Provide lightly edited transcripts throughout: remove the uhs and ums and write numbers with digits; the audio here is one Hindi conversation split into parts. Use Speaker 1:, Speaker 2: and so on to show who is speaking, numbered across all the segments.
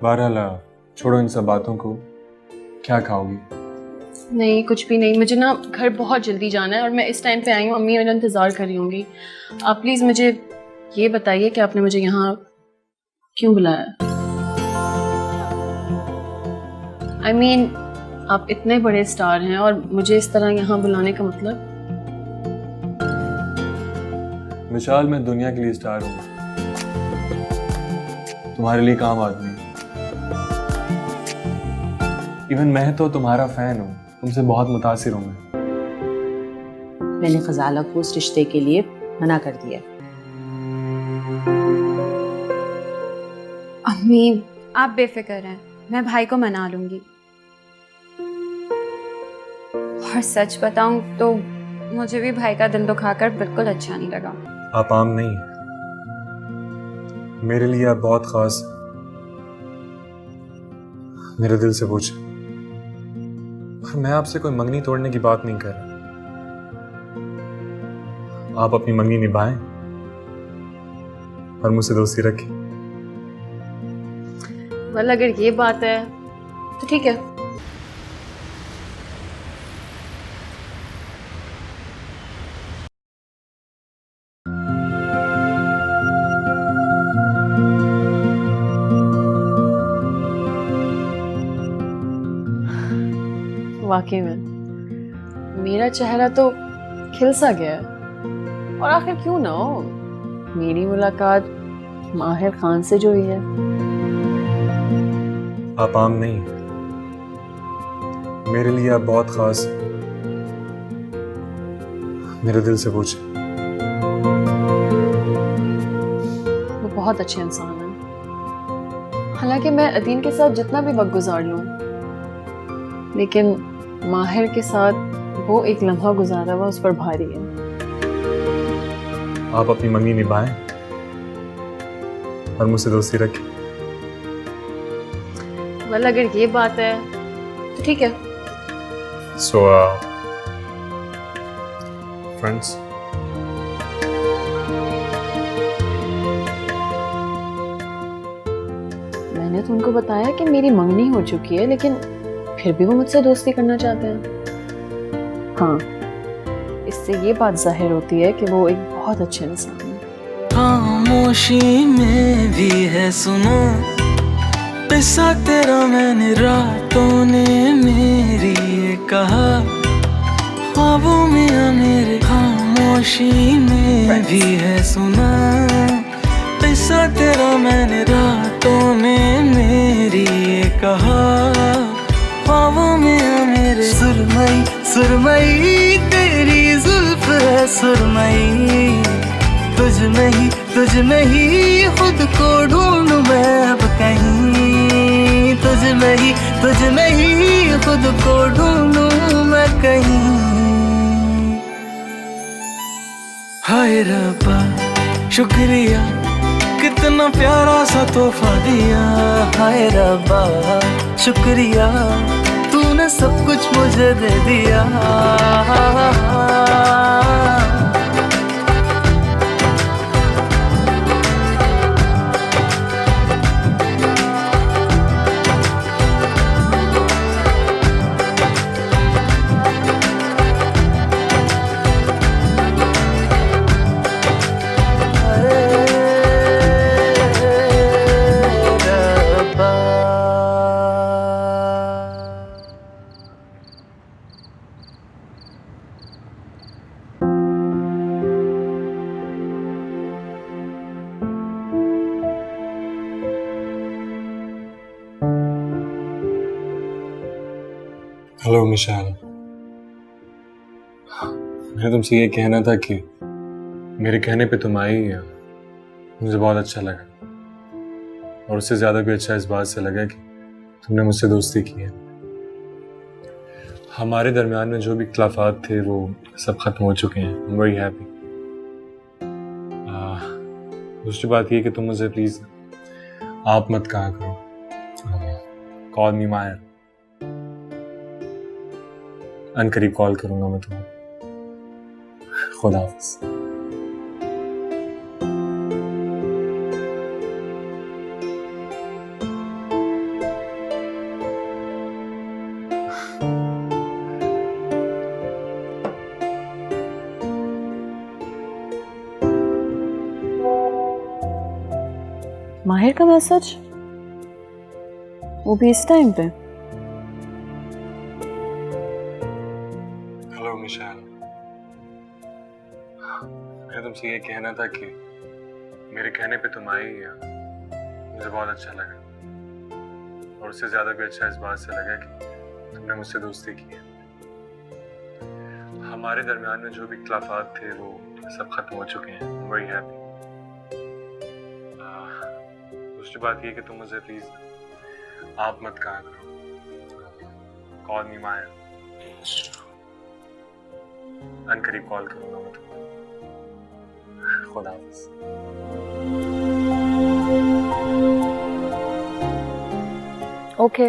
Speaker 1: बहरहाल छोड़ो इन सब बातों को। क्या खाओगी?
Speaker 2: नहीं कुछ भी नहीं, मुझे ना घर बहुत जल्दी जाना है और मैं इस टाइम पे आई हूँ, अम्मी मेरा इंतज़ार कर रही होंगी। आप प्लीज़ मुझे ये बताइए कि आपने मुझे यहाँ क्यों बुलाया? I mean, आप इतने बड़े स्टार हैं और मुझे इस तरह यहाँ बुलाने का मतलब?
Speaker 1: विशाल, मैं दुनिया के लिए स्टार हूँ, तुम्हारे लिए काम आदमी। इवन मैं तो तुम्हारा फैन हूँ, तुमसे बहुत मुतासिर हूँ मैं।
Speaker 3: मैंने खजाला को उस रिश्ते के लिए मना कर दिया।
Speaker 4: अम्मी आप बेफिक्र हैं, मैं भाई को मना लूंगी। और सच बताऊं तो मुझे भी भाई का दिल दुखाकर बिल्कुल अच्छा नहीं लगा।
Speaker 1: आप आम नहीं, मेरे लिए आप बहुत खास। मेरे दिल से पूछ, और मैं आपसे कोई मंगनी तोड़ने की बात नहीं कर रहा। आप अपनी मंगनी निभाएं और मुझसे दोस्ती रखें।
Speaker 2: वेल अगर ये बात है तो ठीक है। वाकई में मेरा चेहरा तो खिल सा गया है, और आखिर क्यों ना हो, मेरी मुलाकात माहिर खान से जो हुई है।
Speaker 1: आप आम नहीं, मेरे लिए आप बहुत खास। मेरे दिल से पूछ,
Speaker 2: वो बहुत अच्छे इंसान हैं। हालांकि मैं अदीन के साथ जितना भी वक्त गुजार लूं, लेकिन माहिर के साथ वो एक लम्हा गुजारा हुआ उस पर भारी है।
Speaker 1: आप अपनी मंगनी निभाएं और मुझसे दोस्ती रखें।
Speaker 2: वेल अगर ये बात है तो ठीक है।
Speaker 1: सो फ्रेंड्स,
Speaker 2: मैंने तो उनको बताया कि मेरी मंगनी हो चुकी है, लेकिन फिर भी वो मुझसे दोस्ती करना चाहते हैं। हाँ, इससे ये बात जाहिर होती है कि वो एक बहुत अच्छे इंसान है।
Speaker 5: खामोशी में भी है सुनो पिसा तेरा, मैंने रातों ने मेरी ये कहा, ख्वाबों में आ मेरे। खामोशी में भी है सुना पिसा तेरा, मैंने रातों ने मेरी ये कहा, ख्वाबों में आ मेरे। सुरमई सुरमई तेरी जुल्फ है सुरमई, तुझ में ही खुद को ढूंढूं मैं अब कहीं। तुझ में ही खुद को ढूंढूं मैं कहीं। हाय रब्बा शुक्रिया, कितना प्यारा सा तोहफा दिया। हाय रब्बा शुक्रिया, तूने सब कुछ मुझे दे दिया।
Speaker 1: हेलो मिशाल, मैंने तुमसे ये कहना था कि मेरे कहने पे तुम आई, मुझे बहुत अच्छा लगा। और उससे ज़्यादा भी अच्छा इस बात से लगा कि तुमने मुझसे दोस्ती की है। हमारे दरमियान में जो भी इख्तिलाफात थे वो सब खत्म हो चुके हैं। I'm very happy। दूसरी बात ये कि तुम मुझे प्लीज़ आप मत कहा करो, कॉल मी माहिर। अनकरीब कॉल करूंगा मैं तुम्हें। खुदा हाफिज़।
Speaker 2: माहिर का मैसेज, वो भी इस टाइम पे?
Speaker 1: हेलो मिशाल, मुझे तुमसे ये कहना था कि मेरे कहने पे तुम आई हैं, मुझे बहुत अच्छा लगा। और उससे ज्यादा भी अच्छा इस बात से लगा कि तुमने मुझसे दोस्ती की है। हमारे दरमियान में जो भी इख्तिलाफात थे वो सब खत्म हो चुके हैं। Very happy. दूसरी बात ये कि तुम मुझे प्लीज आप मत कहा करो, कॉल मी माया। अनकरीब कॉल करूंगा मैं तुम्हें। खुदा हाफिज़।
Speaker 2: ओके।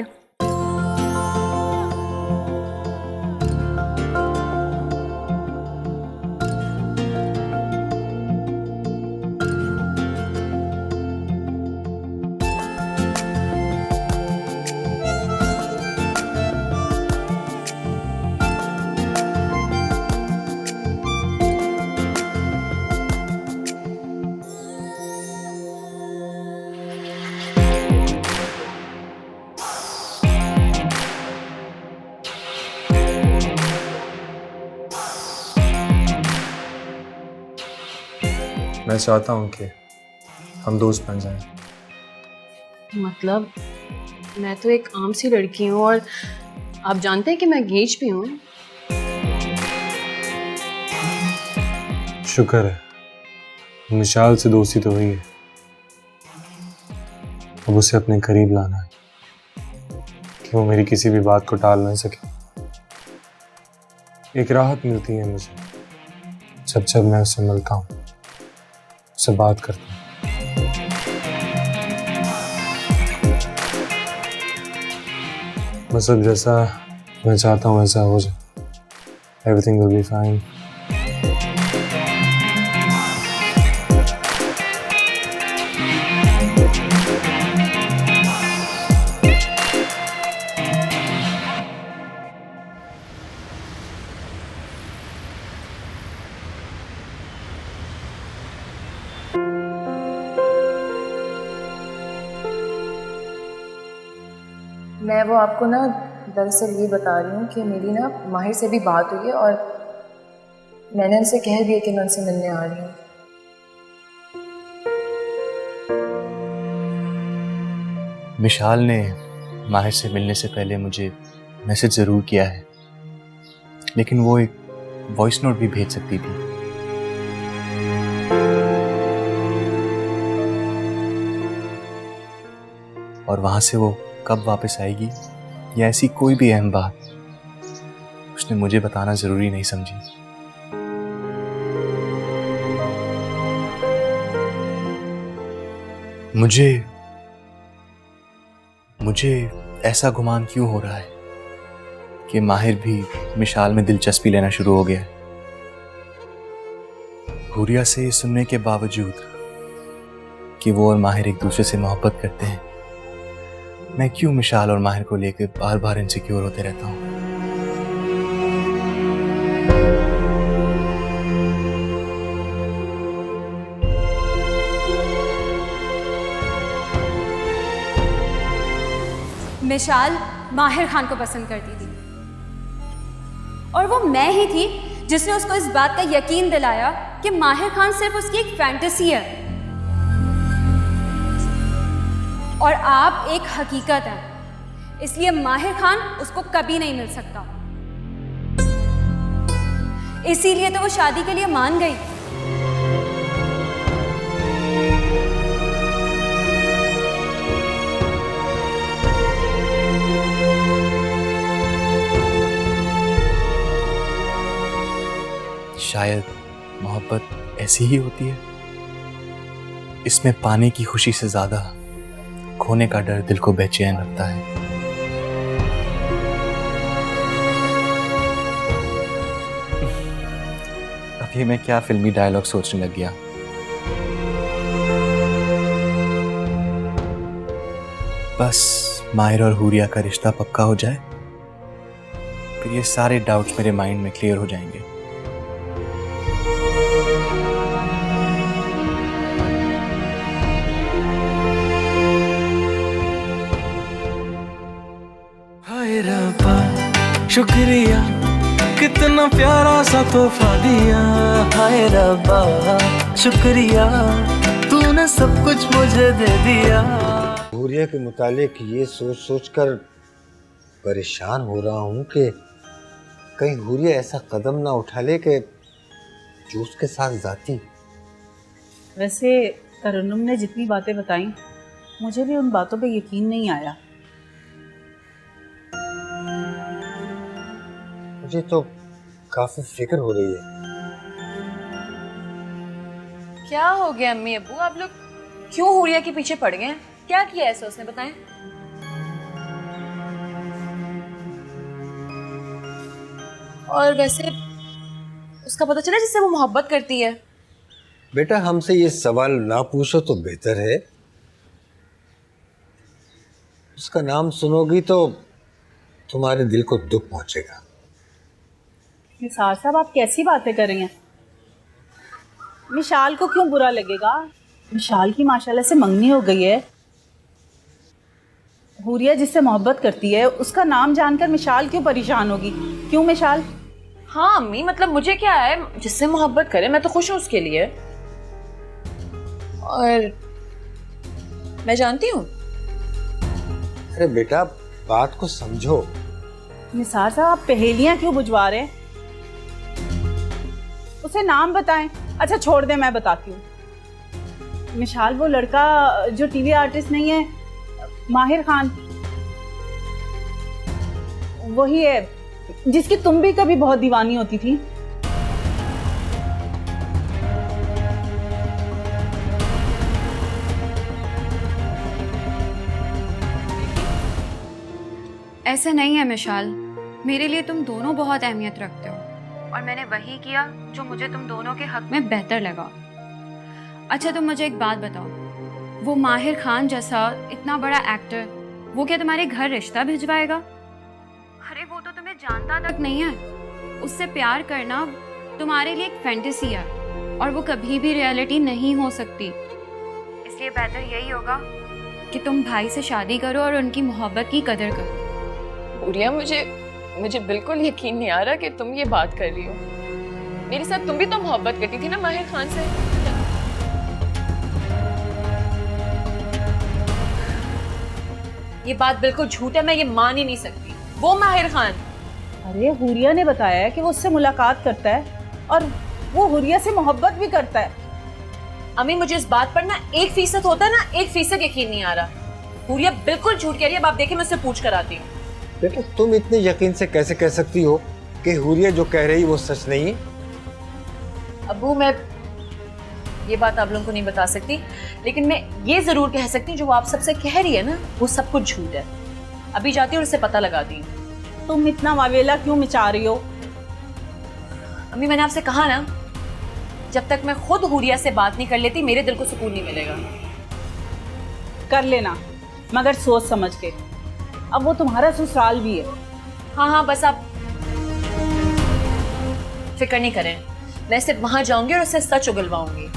Speaker 1: मैं चाहता हूँ कि हम दोस्त बन जाएं।
Speaker 2: मतलब मैं तो एक आम सी लड़की हूँ और आप जानते हैं कि मैं एंगेज भी हूँ।
Speaker 1: शुक्र है, मिशाल से दोस्ती तो हुई है, अब उसे अपने करीब लाना है कि वो मेरी किसी भी बात को टाल ना सके। एक राहत मिलती है मुझे जब मैं उससे मिलता हूँ, उससे बात करता हूँ। बस अब जैसा मैं चाहता हूँ वैसा हो जाए। Everything will be fine.
Speaker 6: मैं वो आपको ना दरअसल ये बता रही हूँ कि मेरी ना माहिर से भी बात हुई है और मैंने उनसे कह दिया कि मैं उनसे मिलने आ रही हूँ।
Speaker 7: मिशाल ने माहिर से मिलने से पहले मुझे मैसेज ज़रूर किया है, लेकिन वो एक वॉइस नोट भी भेज सकती थी। और वहाँ से वो कब वापस आएगी या ऐसी कोई भी अहम बात उसने मुझे बताना ज़रूरी नहीं समझी। मुझे ऐसा गुमान क्यों हो रहा है कि माहिर भी मिशाल में दिलचस्पी लेना शुरू हो गया है। हुरिया से ये सुनने के बावजूद कि वो और माहिर एक दूसरे से मोहब्बत करते हैं, मैं क्यों मिशाल और माहिर को लेकर बार बार इनसिक्योर होते रहता हूँ।
Speaker 4: मिशाल माहिर खान को पसंद करती थी और वो मैं ही थी जिसने उसको इस बात का यकीन दिलाया कि माहिर खान सिर्फ उसकी एक फैंटेसी है और आप एक हकीकत है। इसलिए माहिर खान उसको कभी नहीं मिल सकता, इसीलिए तो वो शादी के लिए मान गई।
Speaker 7: शायद मोहब्बत ऐसी ही होती है, इसमें पाने की खुशी से ज्यादा खोने का डर दिल को बेचैन रखता है। अभी मैं क्या फिल्मी डायलॉग सोचने लग गया। बस माहिर और हुरिया का रिश्ता पक्का हो जाए, फिर ये सारे डाउट्स मेरे माइंड में क्लियर हो जाएंगे।
Speaker 5: इतना प्यारा सा तोहफा दिया, हाय रब्बा शुक्रिया, तूने सब कुछ मुझे दे दिया।
Speaker 8: हुरिया के मुतालिक ये सोच सोच कर परेशान हो रहा हूँ कि कहीं हुरिया ऐसा कदम ना उठा ले कि जो उसके साथ जाती।
Speaker 3: वैसे तरन्नुम ने जितनी बातें बताई मुझे भी उन बातों पे यकीन नहीं आया।
Speaker 8: मुझे तो काफी फिक्र हो रही है।
Speaker 6: क्या हो गया अम्मी अब्बू, आप लोग क्यों हुरिया के पीछे पड़ गए? क्या किया ऐसा उसने, बताएं। और वैसे उसका पता चला जिससे वो मोहब्बत करती है?
Speaker 8: बेटा हमसे ये सवाल ना पूछो तो बेहतर है। उसका नाम सुनोगी तो तुम्हारे दिल को दुख पहुंचेगा।
Speaker 3: निसार साहब आप कैसी बातें कर रही हैं? विशाल को क्यों बुरा लगेगा? विशाल की माशाल्लाह से मंगनी हो गई है। हुरिया जिससे मोहब्बत करती है उसका नाम जानकर मिशाल क्यों परेशान होगी? क्यों मिशाल?
Speaker 6: हाँ अम्मी, मतलब मुझे क्या है, जिससे मोहब्बत करे मैं तो खुश हूँ उसके लिए। और मैं जानती हूँ।
Speaker 8: अरे बेटा बात को समझो।
Speaker 3: निसार साहब आप पहेलियां क्यों बुझवा रहे हैं? उसे नाम बताएं। अच्छा छोड़ दे, मैं बताती हूँ। मिशाल वो लड़का जो टीवी आर्टिस्ट नहीं है, माहिर खान, वही है जिसकी तुम भी कभी बहुत दीवानी होती थी।
Speaker 4: ऐसा नहीं है मिशाल, मेरे लिए तुम दोनों बहुत अहमियत रखते हो और मैंने वही किया जो मुझे तुम दोनों के हक में बेहतर लगा। अच्छा तुम मुझे एक बात बताओ, वो माहिर खान जैसा इतना बड़ा एक्टर वो क्या तुम्हारे घर रिश्ता भिजवाएगा? अरे वो तो तुम्हें जानता तक नहीं है। उससे प्यार करना तुम्हारे लिए एक फैंटेसी है और वो कभी भी रियलिटी नहीं हो सकती। इसलिए बेहतर यही होगा कि तुम भाई से शादी करो और उनकी मोहब्बत की कदर करो।
Speaker 6: हुरिया मुझे बिल्कुल यकीन नहीं आ रहा कि तुम ये बात कर रही हो। मेरे साथ तुम भी तो मोहब्बत करती थी ना माहिर खान से। ये बात बिल्कुल झूठ है, मैं ये मान ही नहीं सकती। वो माहिर खान।
Speaker 3: अरे हुरिया ने बताया है कि वो उससे मुलाकात करता है और वो हुरिया से मोहब्बत भी करता है।
Speaker 6: अम्मी मुझे इस बात पर ना 1% होता है ना 1% यकीन नहीं आ रहा। हुरिया बिल्कुल झूठ कह रही है। अब आप देखिए मैं उससे पूछ कर आती हूँ।
Speaker 8: बेटा तुम इतने यकीन से कैसे कह सकती हो कि हुरिया जो कह रही वो सच नहीं है?
Speaker 6: अब्बू मैं ये बात आप लोगों को नहीं बता सकती, लेकिन मैं ये जरूर कह सकती हूँ जो आप सबसे कह रही है ना वो सब कुछ झूठ है। अभी जाती हूँ और उससे पता लगाती हूँ।
Speaker 3: तुम इतना वावेला क्यों मचा रही हो?
Speaker 6: अम्मी मैंने आपसे कहा ना, जब तक मैं खुद हुरिया से बात नहीं कर लेती मेरे दिल को सुकून नहीं मिलेगा।
Speaker 3: कर लेना मगर सोच समझ के। अब वो तुम्हारा ससुराल भी है।
Speaker 6: हाँ बस आप फिक्र नहीं करें, मैं सिर्फ वहां जाऊंगी और उससे सच उगलवाऊंगी।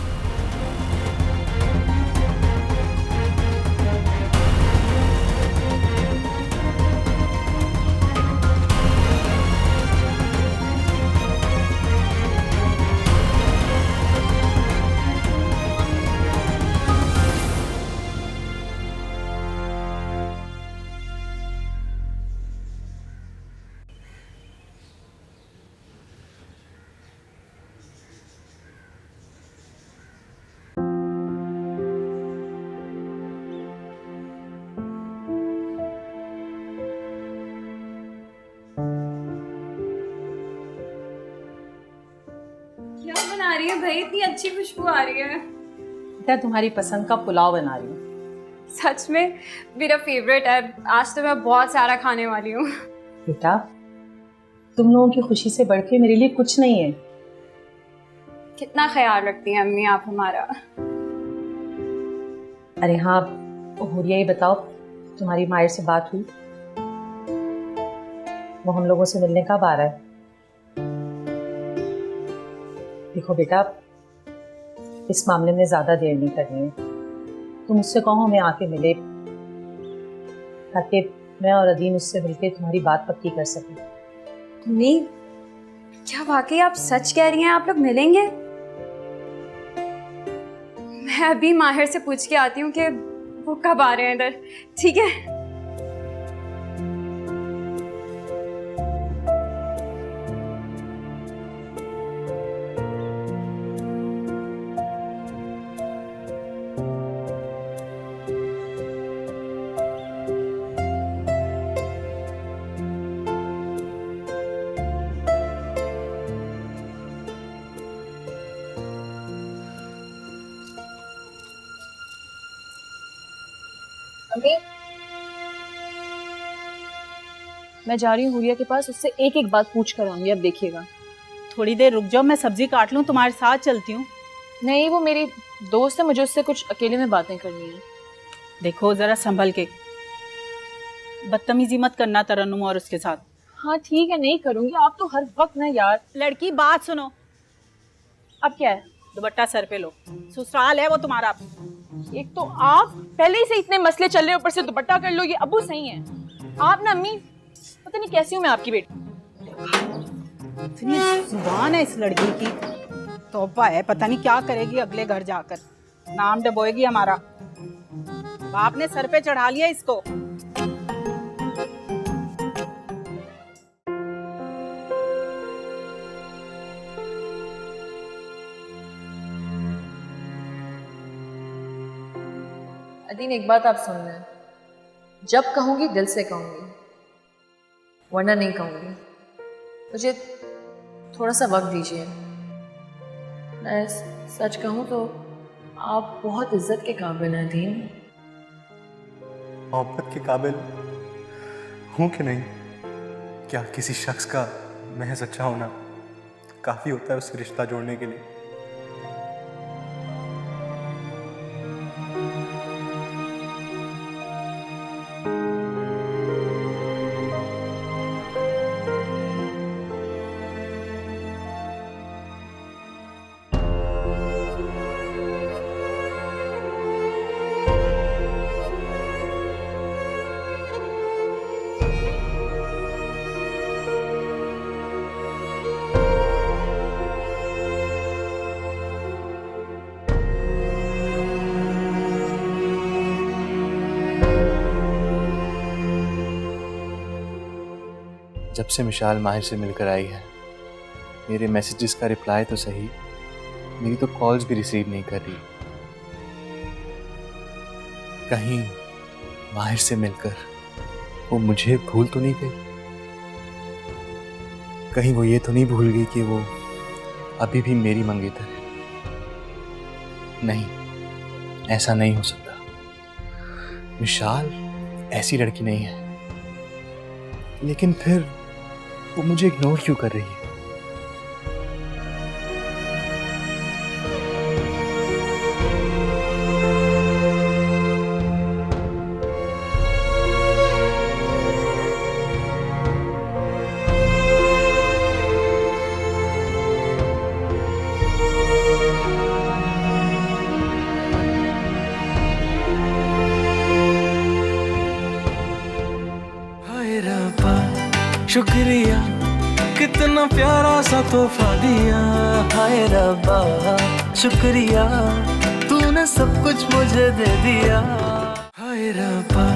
Speaker 4: क्या बना रही है भाई? इतनी अच्छी खुशबू आ रही है।
Speaker 3: बेटा तुम्हारी पसंद का पुलाव बना रही हूँ।
Speaker 4: सच में मेरा फेवरेट है। आज तो मैं बहुत सारा खाने वाली हूँ।
Speaker 3: बेटा तुम लोगों की खुशी से बढ़ के मेरे लिए कुछ नहीं है।
Speaker 4: कितना ख्याल रखती हैं अम्मी आप हमारा।
Speaker 3: अरे हाँ हुरिया ये बताओ, तुम्हारी मायर से बात हुई? वो हम लोगों से मिलने कब आ रहा है? देखो बेटा इस मामले में ज्यादा देर नहीं करनी है। तुम उससे कहो हमें आके मिले ताकि मैं और अदीन उससे मिलकर तुम्हारी बात पक्की कर सकें।
Speaker 4: अम्मी क्या क्या वाकई आप सच कह रही हैं? आप लोग मिलेंगे? मैं अभी माहिर से पूछ के आती हूँ कि वो कब आ रहे हैं इधर। ठीक है?
Speaker 2: अम्मी, मैं जा रही हूँ हुरिया के पास, उससे एक एक बात पूछ कर आऊंगी, अब देखिएगा।
Speaker 3: थोड़ी देर रुक जाओ, मैं सब्जी काट लूँ, तुम्हारे साथ चलती हूँ।
Speaker 2: नहीं, वो मेरी दोस्त है, मुझे उससे कुछ अकेले में बातें करनी है।
Speaker 3: देखो जरा संभल के, बदतमीजी मत करना तरन्नुम और उसके साथ।
Speaker 2: हाँ ठीक है, नहीं करूंगी। आप तो हर वक्त ना यार।
Speaker 3: लड़की बात सुनो।
Speaker 2: अब क्या है?
Speaker 3: दुपट्टा सर पे लो, ससुराल है वो तुम्हारा।
Speaker 2: एक तो आप पहले ही से इतने मसले चल रहे, ऊपर से दुपट्टा कर लो। ये अब्बू सही है। आप ना अम्मी, पता नहीं कैसी हूँ मैं आपकी बेटी।
Speaker 3: इतनी जुबान है इस लड़की की, तौबा है, पता नहीं क्या करेगी अगले घर जाकर। नाम डबोएगी हमारा। बाप ने सर पे चढ़ा लिया इसको।
Speaker 2: अदीन, एक बात आप सुन लें, जब कहूंगी दिल से कहूंगी, वरना नहीं कहूंगी। मुझे थोड़ा सा वक्त दीजिए। मैं सच कहूँ तो आप बहुत इज्जत के काबिल हैं अदीन।
Speaker 7: मोहब्बत के काबिल हूँ कि नहीं? क्या किसी शख्स का महज अच्छा होना काफ़ी होता है उससे रिश्ता जोड़ने के लिए? जब से मिशाल माहिर से मिलकर आई है, मेरे मैसेजेस का रिप्लाई तो सही, मेरी तो कॉल्स भी रिसीव नहीं कर रही। कहीं माहिर से मिलकर वो मुझे भूल तो नहीं गई? कहीं वो ये तो नहीं भूल गई कि वो अभी भी मेरी मंगेतर है? नहीं, ऐसा नहीं हो सकता। मिशाल ऐसी लड़की नहीं है। लेकिन फिर वो मुझे इग्नोर क्यों कर रही है?
Speaker 5: शुक्रिया, कितना प्यारा सा तोहफा दिया। हाय रब्बा शुक्रिया, तूने सब कुछ मुझे दे दिया। हाय रब्बा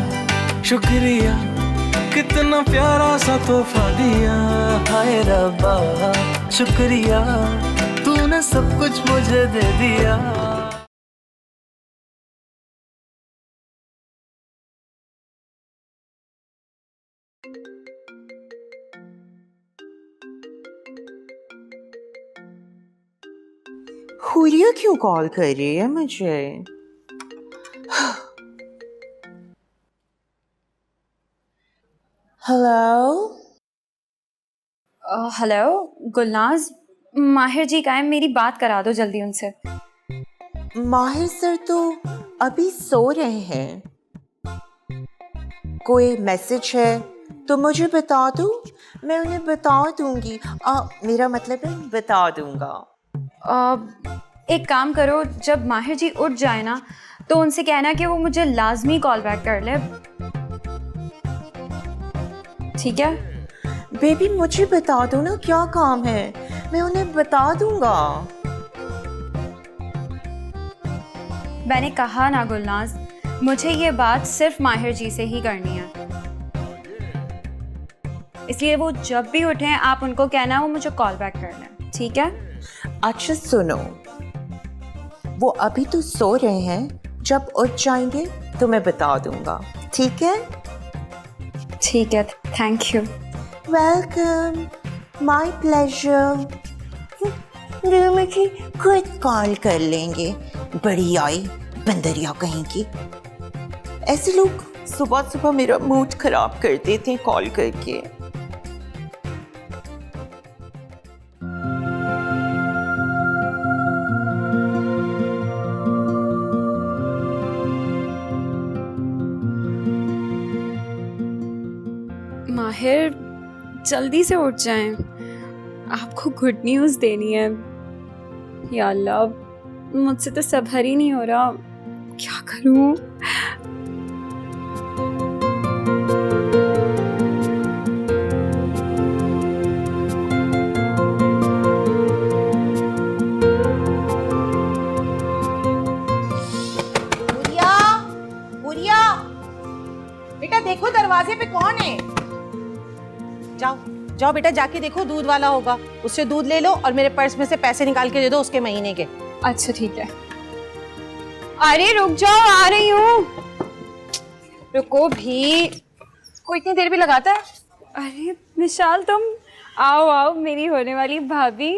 Speaker 5: शुक्रिया, कितना प्यारा सा तोहफा दिया। हाय रब्बा शुक्रिया, तूने सब कुछ मुझे दे दिया।
Speaker 9: हुरिया क्यों कॉल कर रही है मुझे? हेलो
Speaker 4: हेलो गुलनाज, माहिर जी का है, मेरी बात करा दो जल्दी उनसे।
Speaker 9: माहिर सर तो अभी सो रहे हैं। कोई मैसेज है तो मुझे बता दो, मैं उन्हें बता दूंगी। मेरा मतलब है बता दूंगा।
Speaker 4: एक काम करो, जब माहिर जी उठ जाए ना तो उनसे कहना कि वो मुझे लाजमी कॉल बैक कर ले। ठीक है?
Speaker 9: बेबी मुझे बता दो ना, क्या काम है? मैं उन्हें बता दूंगा।
Speaker 4: मैंने कहा ना गुलनाज, मुझे ये बात सिर्फ माहिर जी से ही करनी है, इसलिए वो जब भी उठें आप उनको कहना वो मुझे कॉल बैक कर लें, ठीक है?
Speaker 9: अच्छा सुनो, वो अभी तो सो रहे हैं, जब उठ जाएंगे तो मैं बता दूंगा, ठीक है?
Speaker 4: ठीक है, thank you.
Speaker 9: Welcome, my pleasure. मुझे खुद कॉल कर लेंगे, बड़ी आई बंदरिया कहीं की। ऐसे लोग सुबह सुबह मेरा मूड खराब कर देते हैं कॉल करके।
Speaker 4: माहिर जल्दी से उठ जाएं, आपको गुड न्यूज़ देनी है। या अल्लाह, मुझसे तो सब्र ही नहीं हो रहा, क्या करूं?
Speaker 3: बुरिया, बुरिया, बेटा देखो दरवाजे पे कौन है। जाओ जाओ बेटा, जाके देखो, दूध वाला होगा, उससे दूध ले लो और मेरे पर्स में से पैसे निकाल के दे दो उसके महीने के।
Speaker 4: अच्छा ठीक है। अरे रुक जाओ, आ रही हूँ। रुको भी,
Speaker 6: कोई इतनी देर भी लगाता है?
Speaker 4: अरे विशाल तुम आओ आओ, मेरी होने वाली भाभी।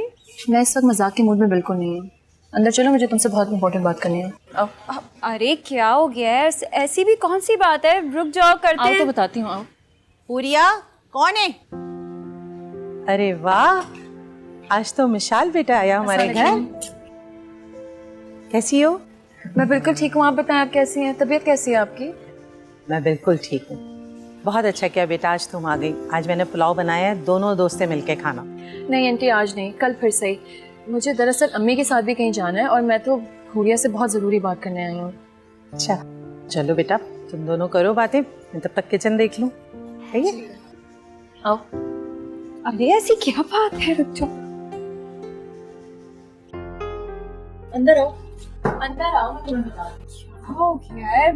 Speaker 6: मैं इस वक्त मजाक के मूड में बिल्कुल नहीं हूँ। अंदर चलो, मुझे तुमसे बहुत इंपॉर्टेंट बात करनी है। आओ।
Speaker 4: अरे क्या हो गया है? ऐसी भी कौन सी बात है, रुक जाओ, करते
Speaker 6: आओ
Speaker 4: हैं।
Speaker 6: तो बताती हूँ, आओ।
Speaker 3: पूरिया, कौन है? अरे वाह, आज तो मिशाल बेटा आया हमारे घर। कैसी हो?
Speaker 6: मैं बिल्कुल ठीक हूँ, आप बताएं आप कैसी हैं? तबीयत कैसी है आपकी?
Speaker 3: मैं बिल्कुल ठीक हूँ। बहुत अच्छा किया बेटा आज तुम आ गई। आज मैंने पुलाव बनाया है, दोनों दोस्तें मिलके खाना।
Speaker 6: नहीं आंटी, आज नहीं, कल फिर से ही। मुझे दरअसल अम्मी के साथ भी कहीं जाना है और मैं तो हुरिया से बहुत ज़रूरी बात करने आई हूँ।
Speaker 3: अच्छा चलो बेटा, तुम दोनों करो बातें, मैं तब तक किचन देख लूँ। ठीक है,
Speaker 6: आओ।
Speaker 4: अरे ऐसी क्या बात है, रुक जाओ।
Speaker 6: अंदर आओ, अंदर आओ, मैं तुम्हें बता दूँ।
Speaker 4: हो गया है,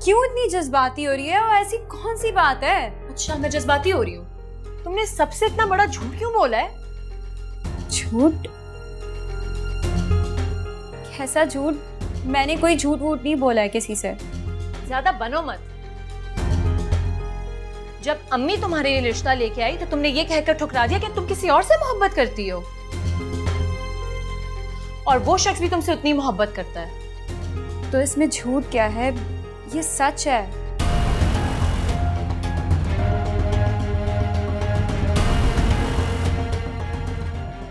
Speaker 4: क्यों इतनी जज्बाती हो रही है? और ऐसी कौन सी बात है?
Speaker 6: अच्छा, मैं जज्बाती हो रही हूँ? तुमने सबसे इतना बड़ा झूठ क्यों बोला है?
Speaker 4: झूठ? कैसा झूठ? मैंने कोई झूठ वूठ नहीं बोला है किसी से।
Speaker 6: ज्यादा बनो मत। जब अम्मी तुम्हारे लिए रिश्ता लेके आई तो तुमने ये कहकर ठुकरा दिया कि तुम किसी और से मोहब्बत करती हो, और वो शख्स भी तुमसे उतनी मोहब्बत करता है।
Speaker 4: तो इसमें झूठ क्या है? ये सच है।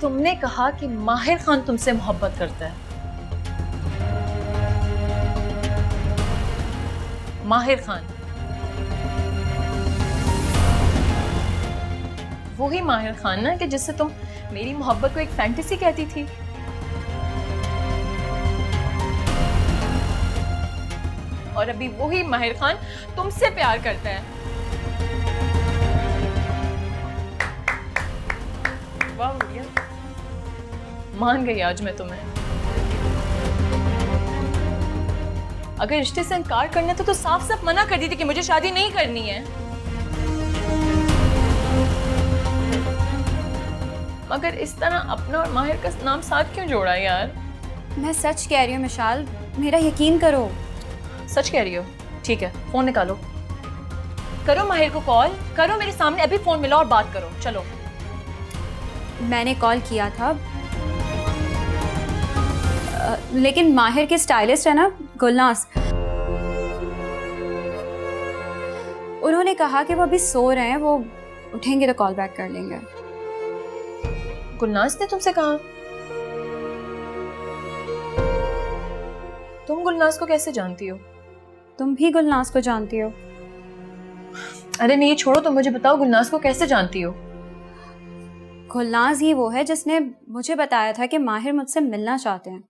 Speaker 6: तुमने कहा कि माहिर खान तुमसे मोहब्बत करता है। माहिर खान, वही माहिर खान ना कि जिससे तुम मेरी मोहब्बत को एक फैंटेसी कहती थी। और अभी वही माहिर खान तुमसे प्यार करता है। वाह भैया, मान गई आज मैं तुम्हें। अगर रिश्ते से इनकार करना था तो साफ साफ मना कर दी थी कि मुझे शादी नहीं करनी है। मगर इस तरह अपना और माहिर का नाम साथ क्यों जोड़ा यार?
Speaker 4: मैं सच कह रही हूँ मिशाल, मेरा यकीन करो।
Speaker 6: सच कह रही हो? ठीक है, फोन निकालो, करो माहिर को कॉल करो, मेरे सामने अभी फोन मिला और बात करो। चलो।
Speaker 4: मैंने कॉल किया था, लेकिन माहिर के स्टाइलिस्ट है ना गुलनाज, उन्होंने कहा कि वो अभी सो रहे हैं, वो उठेंगे तो कॉल बैक कर लेंगे।
Speaker 6: गुलनाज ने तुमसे कहा? तुम गुलनाज को कैसे जानती हो?
Speaker 4: तुम भी गुलनाज को जानती हो?
Speaker 6: अरे नहीं, ये छोड़ो, तुम मुझे बताओ गुलनाज को कैसे जानती हो?
Speaker 4: गुलनाज ही वो है जिसने मुझे बताया था कि माहिर मुझसे मिलना चाहते हैं।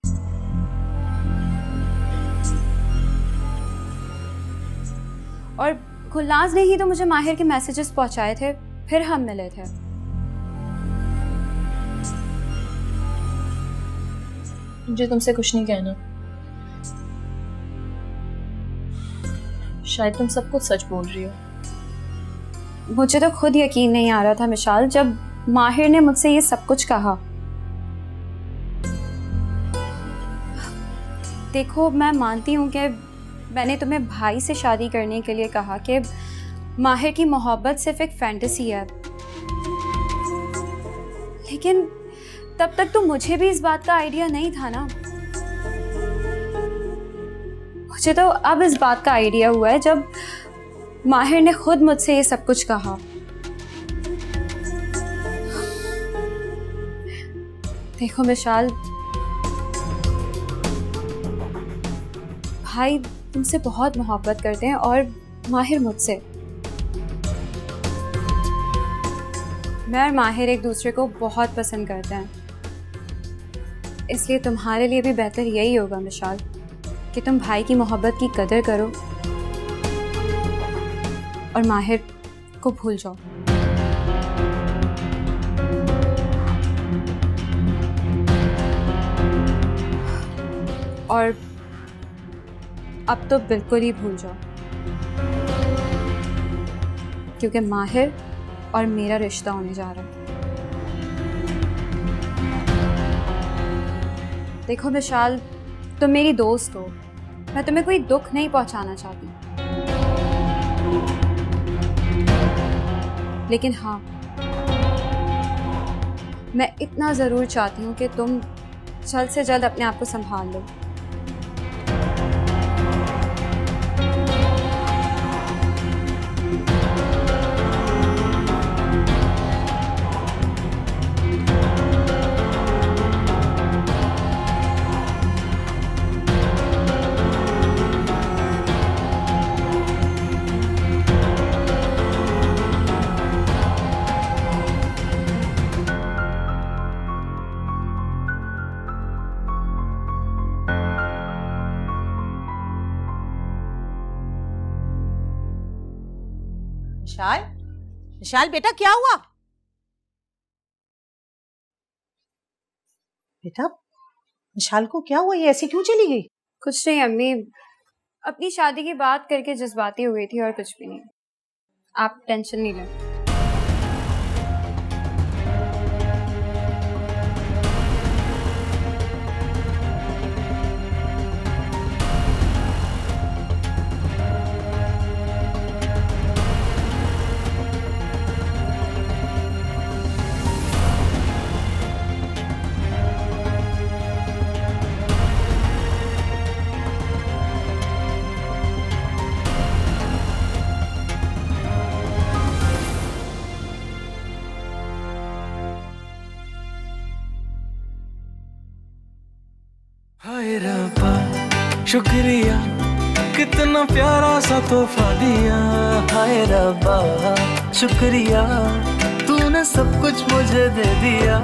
Speaker 4: और गुलनाज ने ही तो मुझे माहिर के मैसेजेस पहुंचाए थे, फिर हम मिले थे।
Speaker 6: मुझे तुमसे कुछ नहीं कहना। शायद तुम सब कुछ सच बोल रही हो।
Speaker 4: मुझे तो खुद यकीन नहीं आ रहा था मिशाल, जब माहिर ने मुझसे ये सब कुछ कहा। देखो, मैं मानती हूँ कि मैंने तुम्हें भाई से शादी करने के लिए कहा कि माहिर की मोहब्बत सिर्फ एक फैंटेसी है, लेकिन तब तक तो मुझे भी इस बात का आइडिया नहीं था ना। मुझे तो अब इस बात का आइडिया हुआ है जब माहिर ने खुद मुझसे ये सब कुछ कहा। देखो विशाल, भाई तुमसे बहुत मोहब्बत करते हैं और माहिर मुझसे। मैं और माहिर एक दूसरे को बहुत पसंद करते हैं, इसलिए तुम्हारे लिए भी बेहतर यही होगा विशाल कि तुम भाई की मोहब्बत की कदर करो और माहिर को भूल जाओ। और अब तो बिल्कुल ही भूल जाओ, क्योंकि माहिर और मेरा रिश्ता होने जा रहा है। देखो विशाल, तुम मेरी दोस्त हो, मैं तुम्हें कोई दुख नहीं पहुंचाना चाहती, लेकिन हाँ, मैं इतना ज़रूर चाहती हूँ कि तुम जल्द से जल्द अपने आप को संभाल लो।
Speaker 3: विशाल, विशाल बेटा क्या हुआ? बेटा विशाल को क्या हुआ? ये ऐसे क्यों चली गई?
Speaker 4: कुछ नहीं अम्मी, अपनी शादी की बात करके जज्बाती हो गई थी और कुछ भी नहीं। आप टेंशन नहीं लें।
Speaker 5: हाय रब्बा शुक्रिया, कितना प्यारा सा तोहफा दिया। हाय रब्बा शुक्रिया, तूने सब कुछ मुझे दे दिया।